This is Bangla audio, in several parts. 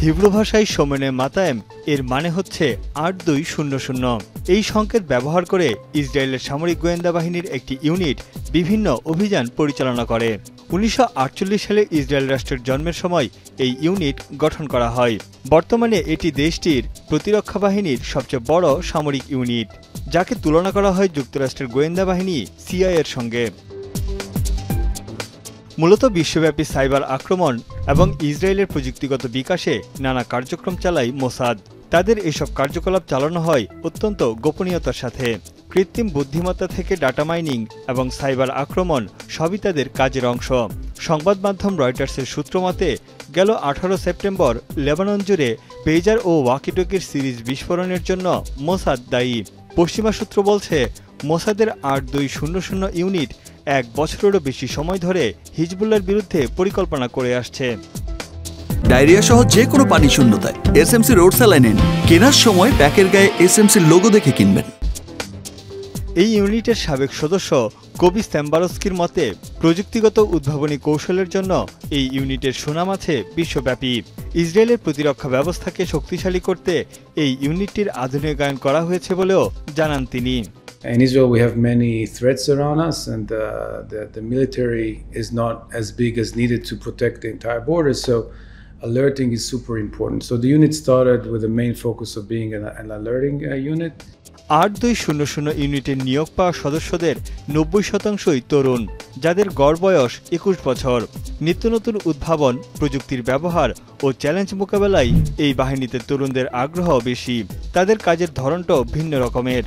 হিব্রু ভাষায় শোমেনে মাতায়েম এর মানে হচ্ছে ৮২০০। এই সংকেত ব্যবহার করে ইসরায়েলের সামরিক গোয়েন্দা বাহিনীর একটি ইউনিট বিভিন্ন অভিযান পরিচালনা করে। ১৯৪৮ সালে ইসরায়েল রাষ্ট্রের জন্মের সময় এই ইউনিট গঠন করা হয়। বর্তমানে এটি দেশটির প্রতিরক্ষা বাহিনীর সবচেয়ে বড় সামরিক ইউনিট, যাকে তুলনা করা হয় যুক্তরাষ্ট্রের গোয়েন্দা বাহিনী CIA এর সঙ্গে। মূলত বিশ্বব্যাপী সাইবার আক্রমণ এবং ইসরায়েলের প্রযুক্তিগত বিকাশে নানা কার্যক্রম চালায় মোসাদ। তাদের এসব কার্যকলাপ চালানো হয় অত্যন্ত গোপনীয়তার সাথে। কৃত্রিম বুদ্ধিমত্তা থেকে ডাটা মাইনিং এবং সাইবার আক্রমণ সবই তাদের কাজের অংশ। সংবাদ মাধ্যম রয়টার্সের সূত্র মতে গেল ১৮ সেপ্টেম্বর লেবানন জুড়ে পেজার ও ওয়াকিটকির সিরিজ বিস্ফোরণের জন্য মোসাদ দায়ী। পশ্চিমা সূত্র বলছে মোসাদের ৮২০০ ইউনিট ১ বছরেরও বেশি সময় ধরে হিজবুল্লাহর বিরুদ্ধে পরিকল্পনা করে আসছে। ডায়রিয়া সহ যে কোনো পানি শূন্যতায় SMC রোড স্যালাইন নিন। কেনার সময় প্যাকের গায়ে SMC লোগো দেখে কিনবেন। এই ইউনিটের সাবেক সদস্য কবি স্যাম্বারস্কির মতে প্রযুক্তিগত উদ্ভাবনী কৌশলের জন্য এই ইউনিটের সুনাম আছে বিশ্বব্যাপী। ইসরায়েলের প্রতিরক্ষা ব্যবস্থাকে শক্তিশালী করতে এই ইউনিটটির আধুনিকায়ন করা হয়েছে বলেও জানান তিনি। In Israel, we have many threats around us, and the military is not as big as needed to protect the entire border. So, alerting is super important. So, the unit started with the main focus of being an alerting unit. ৮২০০ ইউনিটের নিয়োগ পাওয়া সদস্যদের ৯০%ই তরুণ, যাদের গড় বয়স ২১ বছর। নিত্য নতুন উদ্ভাবন, প্রযুক্তির ব্যবহার ও চ্যালেঞ্জ মোকাবেলায় এই বাহিনীতে তরুণদের আগ্রহ বেশি। তাদের কাজের ধরনটাও ভিন্ন রকমের।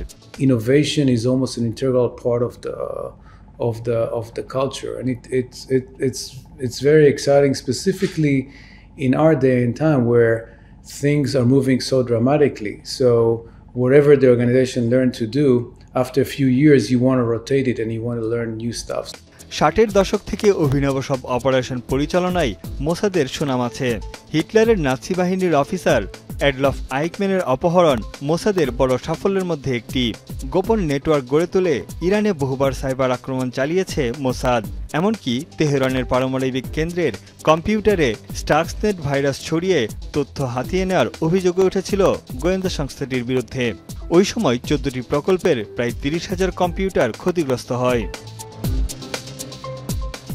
Innovation is almost an integral part of the culture, and it's very exciting, specifically in our day and time where things are moving so dramatically. So whatever the organization learned to do, after a few years you want to rotate it and you want to learn new stuff. ৬০-এর দশক থেকে অভিনব সব অপারেশন পরিচালনায় মোসাদের সুনাম আছে। হিটলারের নাৎসি বাহিনীর অফিসার অ্যাডলফ আইকম্যানের অপহরণ মোসাদের বড় সাফল্যের মধ্যে একটি। গোপন নেটওয়ার্ক গড়ে তুলে ইরানে বহুবার সাইবার আক্রমণ চালিয়েছে মোসাদ। এমনকি তেহরানের পারমাণবিক কেন্দ্রের কম্পিউটারে স্টাক্সনেট ভাইরাস ছড়িয়ে তথ্য হাতিয়ে নেওয়ার অভিযোগে উঠেছিল গোয়েন্দা সংস্থাটির বিরুদ্ধে। ওই সময় ১৪টি প্রকল্পের প্রায় ৩০,০০০ কম্পিউটার ক্ষতিগ্রস্ত হয়।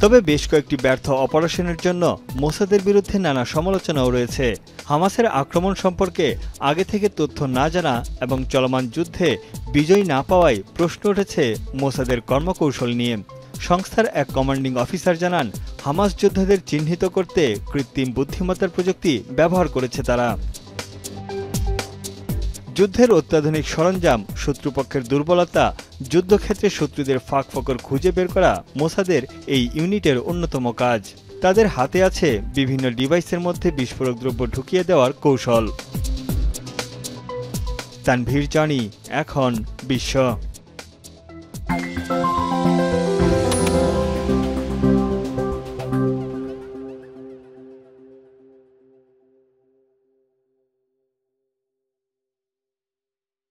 তবে বেশ কয়েকটি ব্যর্থ অপারেশনের জন্য মোসাদের বিরুদ্ধে নানা সমালোচনাও রয়েছে। হামাসের আক্রমণ সম্পর্কে আগে থেকে তথ্য না জানা এবং চলমান যুদ্ধে বিজয় না পাওয়ায় প্রশ্ন উঠেছে মোসাদের কর্মকৌশল নিয়ে। সংস্থার এক কমান্ডিং অফিসার জানান, হামাস যোদ্ধাদের চিহ্নিত করতে কৃত্রিম বুদ্ধিমত্তার প্রযুক্তি ব্যবহার করেছে তারা। যুদ্ধের অত্যাধুনিক সরঞ্জাম, শত্রুপক্ষের দুর্বলতা, যুদ্ধক্ষেত্রে শত্রুদের ফাঁক-ফোকর খুঁজে বের করা মোসাদের এই ইউনিটের অন্যতম কাজ। তাদের হাতে আছে বিভিন্ন ডিভাইসের মধ্যে বিস্ফোরক দ্রব্য ঢুকিয়ে দেওয়ার কৌশল। তানভীর জানি, এখন বিশ্ব।